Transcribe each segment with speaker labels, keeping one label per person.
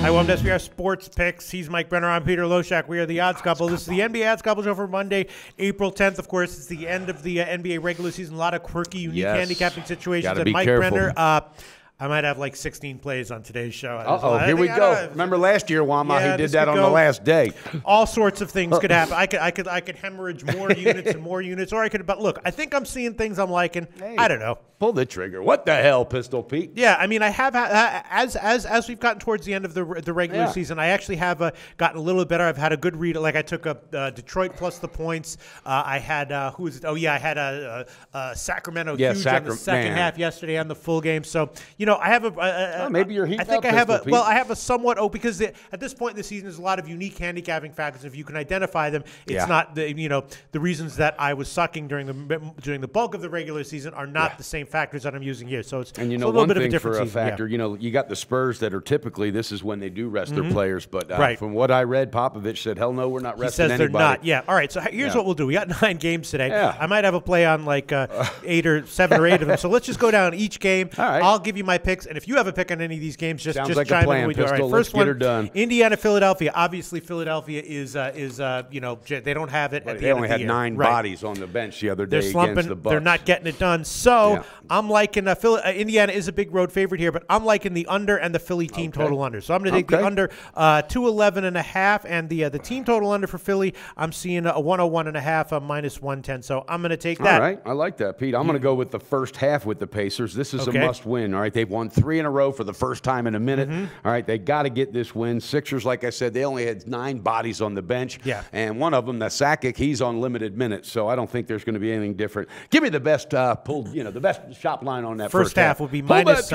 Speaker 1: Hi, welcome to SBR Sports Picks. He's Mike Brenner. I'm Peter Loshak. We are the Odds Couple. This is the NBA Odds Couple show for Monday, April 10th. Of course, it's the end of the NBA regular season. A lot of quirky, unique handicapping situations.
Speaker 2: Gotta
Speaker 1: and
Speaker 2: be
Speaker 1: Mike
Speaker 2: careful.
Speaker 1: Brenner, I might have like 16 plays on today's show.
Speaker 2: Uh-oh, here we go. Remember last year, Wama, he did that on the last day.
Speaker 1: All sorts of things could happen. I could hemorrhage more units and more units, or I could. But look, I think I'm seeing things I'm liking.
Speaker 2: Hey,
Speaker 1: I don't know.
Speaker 2: Pull the trigger. What the hell, Pistol Pete?
Speaker 1: Yeah, I mean, I have as we've gotten towards the end of the regular season, I actually have gotten a little bit better. I've had a good read. Like I took Detroit plus the points. I had who was it? Oh yeah, I had Sacramento huge on the second half yesterday on the full game. So I have
Speaker 2: maybe you're heating
Speaker 1: I think
Speaker 2: up,
Speaker 1: I have
Speaker 2: Pistol Pete.
Speaker 1: I have a somewhat because at this point in the season, there's a lot of unique handicapping factors. If you can identify them, it's not the reasons that I was sucking during the bulk of the regular season are not the same factors that I'm using here. So it's a little bit of a different season.
Speaker 2: Factor, you got the Spurs that are typically this is when they do rest their players, but
Speaker 1: right.
Speaker 2: From what I read, Popovich said, "Hell no, we're not resting anybody."
Speaker 1: He says they're not. Yeah. All right. So here's what we'll do. We got 9 games today.
Speaker 2: Yeah.
Speaker 1: I might have a play on like 7 or 8 of them. So let's just go down each game.
Speaker 2: All right.
Speaker 1: I'll give you my picks, and if you have a pick on any of these games, just
Speaker 2: Sounds like
Speaker 1: chime
Speaker 2: a plan,
Speaker 1: in. When we do.
Speaker 2: Pistol.
Speaker 1: All right.
Speaker 2: Let's
Speaker 1: First
Speaker 2: get
Speaker 1: one,
Speaker 2: her done.
Speaker 1: Indiana, Philadelphia. Obviously, Philadelphia is they don't have it. At the
Speaker 2: They
Speaker 1: end
Speaker 2: only
Speaker 1: of the
Speaker 2: had
Speaker 1: year.
Speaker 2: 9 bodies on the bench the other day
Speaker 1: They're slumping.
Speaker 2: against the Bucks.
Speaker 1: They're not getting it done. So I'm liking Indiana is a big road favorite here, but I'm liking the under and the Philly team total under. So I'm going to take the under 211.5 and the team total under for Philly. I'm seeing a 101.5 minus 110. So I'm going to take that.
Speaker 2: All right, I like that, Pete. I'm going to go with the first half with the Pacers. This is a must-win. All right, they've won 3 in a row for the first time in a minute. All right, they got to get this win. Sixers, like I said, they only had 9 bodies on the bench.
Speaker 1: Yeah,
Speaker 2: and one of them, the Sakic, he's on limited minutes. So I don't think there's going to be anything different. Give me the best the best shop line on that first half.
Speaker 1: Will be minus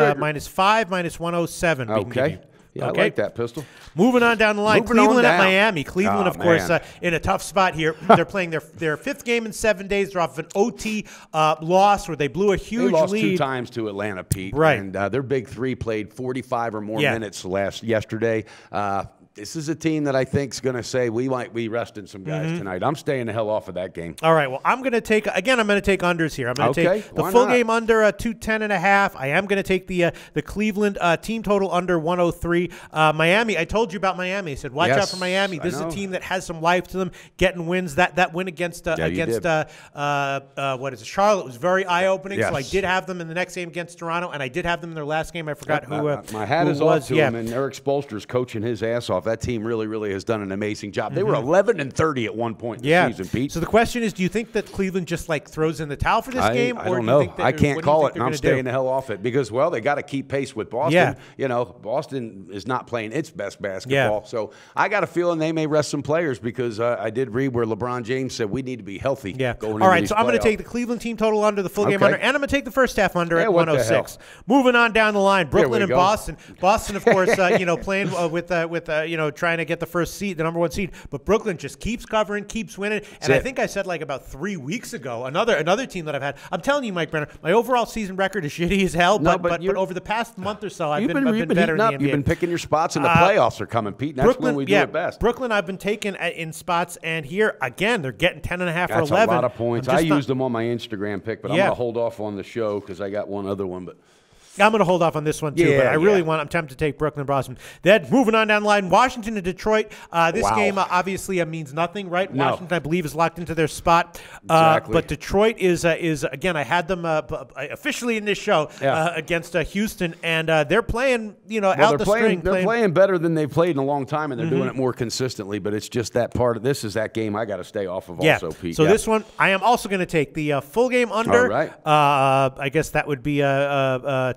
Speaker 1: 5, minus 107.
Speaker 2: Okay. Yeah, I like that, Pistol.
Speaker 1: Moving on down the line, Cleveland at Miami. Cleveland, of course, in a tough spot here. They're playing their 5th game in 7 days. They're off of an OT loss where they blew a huge lead.
Speaker 2: They lost 2 times to Atlanta, Pete.
Speaker 1: Right.
Speaker 2: And their big 3 played 45 or more minutes yesterday. This is a team that I think is going to say we might be resting some guys tonight. I'm staying the hell off of that game.
Speaker 1: All right. Well, I'm going to take unders here. I'm going to take the full game under 210.5. I am going to take the Cleveland team total under 103. Miami. I told you about Miami. I said watch out for Miami. This is a team that has some life to them, getting wins. That win against Charlotte was very eye opening. Yes. So I did have them in the next game against Toronto, and I did have them in their last game. I forgot who.
Speaker 2: My hat is off to him, and Eric Spoelstra's coaching his ass off. That team really, really has done an amazing job. They were 11-30 at one point in the season, Pete.
Speaker 1: So the question is, do you think that Cleveland just like throws in the towel for this game?
Speaker 2: I don't know. I can't call it, and I'm staying the hell off it because, well, they got to keep pace with Boston. Yeah. Boston is not playing its best basketball. Yeah. So I got a feeling they may rest some players because I did read where LeBron James said we need to be healthy.
Speaker 1: Yeah.
Speaker 2: Going
Speaker 1: All right,
Speaker 2: into
Speaker 1: so I'm going to take the Cleveland team total under, the full game under, and I'm going to take the first half under at 106. Moving on down the line, Brooklyn and Boston. Boston, of course, playing with trying to get the first seed, the number 1 seed, but Brooklyn just keeps covering, keeps winning. And I think I said like about 3 weeks ago, another team that I've had. I'm telling you, Mike Brenner, my overall season record is shitty as hell. But over the past month or so, I've been better in the NBA.
Speaker 2: You've been picking your spots, and the playoffs are coming, Pete. And that's when we do it best.
Speaker 1: Brooklyn, I've been taking in spots, and here again, they're getting 10.5 or 11.
Speaker 2: That's a lot of points. I used them on my Instagram pick, but I'm going to hold off on the show because I got one other one, but.
Speaker 1: I'm going to hold off on this one, too, but I really I'm tempted to take Brooklyn and Boston. Then moving on down the line, Washington and Detroit. This game obviously means nothing, right? No. Washington, I believe, is locked into their spot.
Speaker 2: Exactly.
Speaker 1: But Detroit is again, I had them officially in this show against Houston, and they're playing, out the string.
Speaker 2: They're playing better than they've played in a long time, and they're doing it more consistently, but it's just that part of this is that game I got to stay off of also, Pete.
Speaker 1: So this one, I am also going to take the full game under.
Speaker 2: All right.
Speaker 1: I guess that would be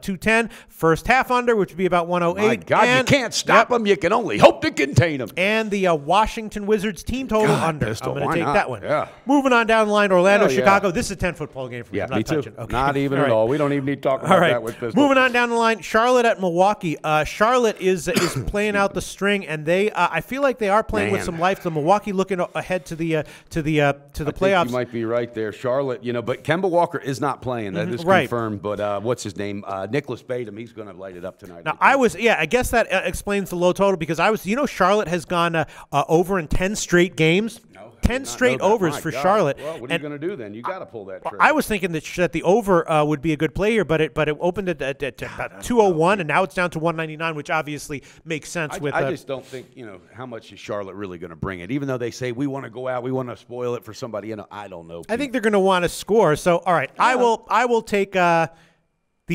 Speaker 1: 210. First half under, which would be about 108.
Speaker 2: My God, you can't stop them. You can only hope to contain them.
Speaker 1: And the Washington Wizards team total under.
Speaker 2: Pistol,
Speaker 1: I'm going to take that one.
Speaker 2: Yeah.
Speaker 1: Moving on down the line, Orlando, Chicago. This is a 10-foot game for me.
Speaker 2: Yeah,
Speaker 1: I'm not
Speaker 2: me too.
Speaker 1: touching. Okay.
Speaker 2: Not even at all. We don't even need to talk about that with Pistol.
Speaker 1: Moving on down the line, Charlotte at Milwaukee. Charlotte is playing out the string, and they I feel like they are playing with some life. The Milwaukee looking ahead to the playoffs.
Speaker 2: You might be right there, Charlotte. But Kemba Walker is not playing. That is confirmed. But what's his name? Nicholas Batum. He's going to light it up tonight.
Speaker 1: Now I guess that explains the low total because Charlotte has gone over in 10 straight games.
Speaker 2: No.
Speaker 1: 10 straight overs for Charlotte.
Speaker 2: Well, what are you going to do then? You got to pull that trigger.
Speaker 1: I was thinking that the over would be a good play here, but it opened at about 201, and now it's down to 199, which obviously makes sense.
Speaker 2: I just don't think, how much is Charlotte really going to bring it? Even though they say we want to go out, we want to spoil it for somebody. I don't know.
Speaker 1: I think they're going to want to score. So, all right, I will take the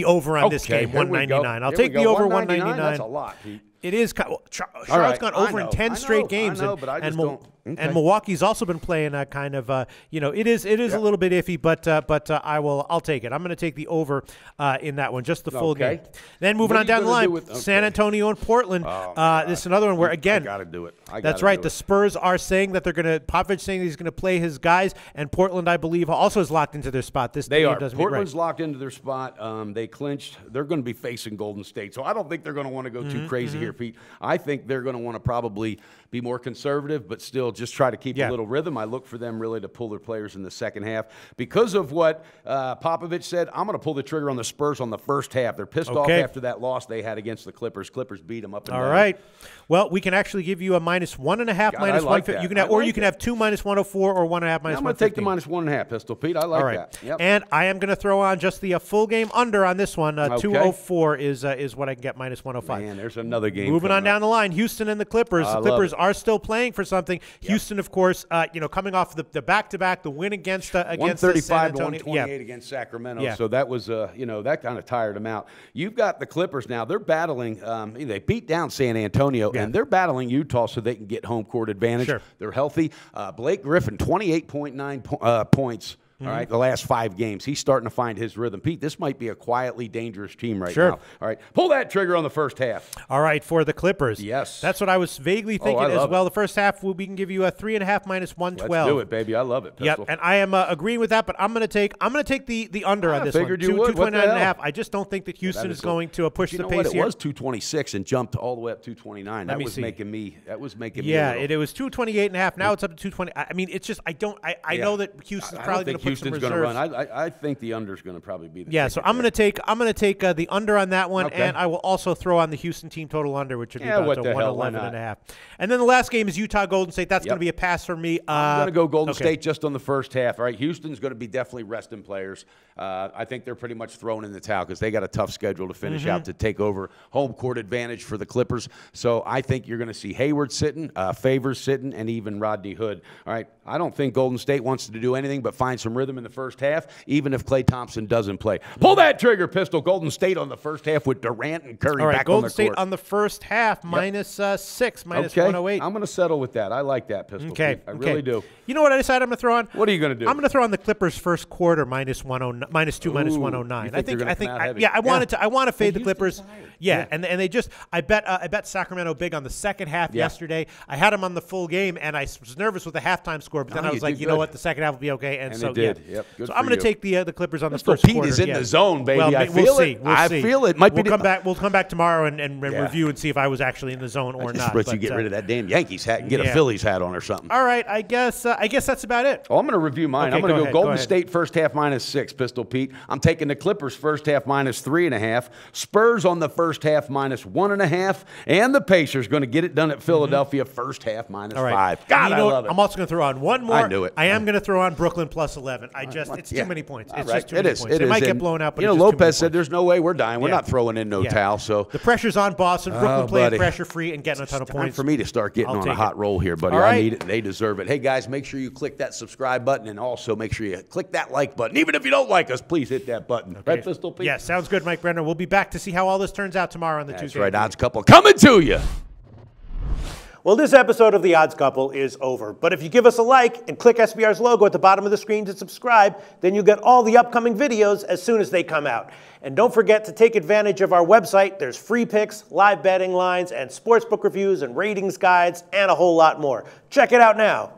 Speaker 1: over on this game, 199. I'll take the over 199.
Speaker 2: That's a lot, Pete.
Speaker 1: It is. Charlotte's gone over in 10 straight games.
Speaker 2: But I just don't. Okay.
Speaker 1: And Milwaukee's also been playing a kind of, it is a little bit iffy, but I'll take it. I'm going to take the over in that one, just the full game. Then moving on down the line, San Antonio and Portland. This is another one where, again,
Speaker 2: I got to do it.
Speaker 1: That's right. The Spurs are saying that they're going to, Popovich saying he's going to play his guys, and Portland, I believe, also is locked into their spot.
Speaker 2: They are. Portland's locked into their spot. They clinched. They're going to be facing Golden State, so I don't think they're going to want to go too crazy here, Pete. I think they're going to want to probably be more conservative, but still just try to keep a little rhythm. I look for them really to pull their players in the second half. Because of what Popovich said, I'm going to pull the trigger on the Spurs on the first half. They're pissed off after that loss they had against the Clippers. Clippers beat them up and down.
Speaker 1: All right. Well, we can actually give you a -1.5, -150. You can have, you can have 2 -104 or 1.5 -150.
Speaker 2: I'm going to take the -1.5, Pistol Pete. I like that.
Speaker 1: Yep. And I am going to throw on just the full game under on this one. 204 is what I can get -105.
Speaker 2: Man, there's another game.
Speaker 1: Moving on down the line, Houston and the Clippers. The Clippers are still playing for something. Houston, of course, coming off the back-to-back, the win against
Speaker 2: 135 to 128 against Sacramento. So that was that kind of tired them out. You've got the Clippers now. They're battling. They beat down San Antonio, and they're battling Utah so they can get home court advantage. Sure. They're healthy. Blake Griffin, 28.9 points. All right, the last 5 games. He's starting to find his rhythm. Pete, this might be a quietly dangerous team right now. All right, pull that trigger on the first half.
Speaker 1: All right, for the Clippers.
Speaker 2: Yes.
Speaker 1: That's what I was vaguely thinking as well. The first half, we can give you a 3.5 -112.
Speaker 2: Let's do it, baby. I love it, Pistol.
Speaker 1: Yep, and I am agreeing with that, but I'm going to take the under on this one. 229.5. I just don't think that Houston is going to push the pace here.
Speaker 2: It was 226 and jumped all the way up 229. That was making me.
Speaker 1: Yeah, it was 228.5. Now it's up to 220. I mean, it's just I know that Houston's probably going to put some reserves.
Speaker 2: I think the under is going to probably be the
Speaker 1: so I'm going to take the under on that one, and I will also throw on the Houston team total under, which would be about 111.5. And then the last game is Utah Golden State. That's going to be a pass for me.
Speaker 2: I'm going to go Golden State just on the first half. All right, Houston's going to be definitely resting players. I think they're pretty much thrown in the towel because they got a tough schedule to finish out to take over home court advantage for the Clippers. So I think you're going to see Hayward sitting, Favors sitting, and even Rodney Hood. All right, I don't think Golden State wants to do anything but find some rhythm in the first half, even if Klay Thompson doesn't play. Pull that trigger, Pistol. Golden State on the first half with Durant and Curry back on the court.
Speaker 1: Golden State on the first half, -6, -108.
Speaker 2: I'm going to settle with that. I like that, Pistol. I really do.
Speaker 1: You know what I decided I'm going to throw on?
Speaker 2: What are you going to do?
Speaker 1: I'm going to throw on the Clippers first quarter -2, -109. I want to fade the Clippers. And they just I bet Sacramento big on the second half yesterday. I had them on the full game, and I was nervous with the halftime score, but then I was like, you know what, the second half will be okay. And so
Speaker 2: it did.
Speaker 1: So I'm going to take the Clippers on the first quarter.
Speaker 2: Pete is in the zone, baby.
Speaker 1: Well,
Speaker 2: I feel it. I feel it.
Speaker 1: We'll come back tomorrow and review and see if I was actually in the zone or not.
Speaker 2: But you get rid of that damn Yankees hat and get a Phillies hat on or something.
Speaker 1: All right, I guess that's about it.
Speaker 2: Oh, I'm going to review mine. I'm going to go Golden State first half -6, Pistol Pete. I'm taking the Clippers first half -3.5. Spurs on the first half -1.5. And the Pacers going to get it done at Philadelphia first half -5. God, I love it.
Speaker 1: I'm also going to throw on one more.
Speaker 2: I knew it.
Speaker 1: I am going to throw on Brooklyn +11. It's too many points. It's just too many points.
Speaker 2: It
Speaker 1: might get blown out, but
Speaker 2: Lopez said there's no way we're dying. We're not throwing in no towel. So
Speaker 1: the pressure's on Boston. Brooklyn playing pressure-free and getting a ton of points.
Speaker 2: Time for me to start getting on a hot roll here, buddy. I need it. They deserve it. Hey, guys, make sure you click that subscribe button, and also make sure you click that like button. Even if you don't like us, please hit that button. Right, Pistol Pete?
Speaker 1: Yeah, sounds good, Mike Brenner. We'll be back to see how all this turns out tomorrow on the Tuesday.
Speaker 2: That's right, Odds Couple coming to you.
Speaker 1: Well, this episode of The Odds Couple is over. But if you give us a like and click SBR's logo at the bottom of the screen to subscribe, then you'll get all the upcoming videos as soon as they come out. And don't forget to take advantage of our website. There's free picks, live betting lines, and sportsbook reviews and ratings guides, and a whole lot more. Check it out now.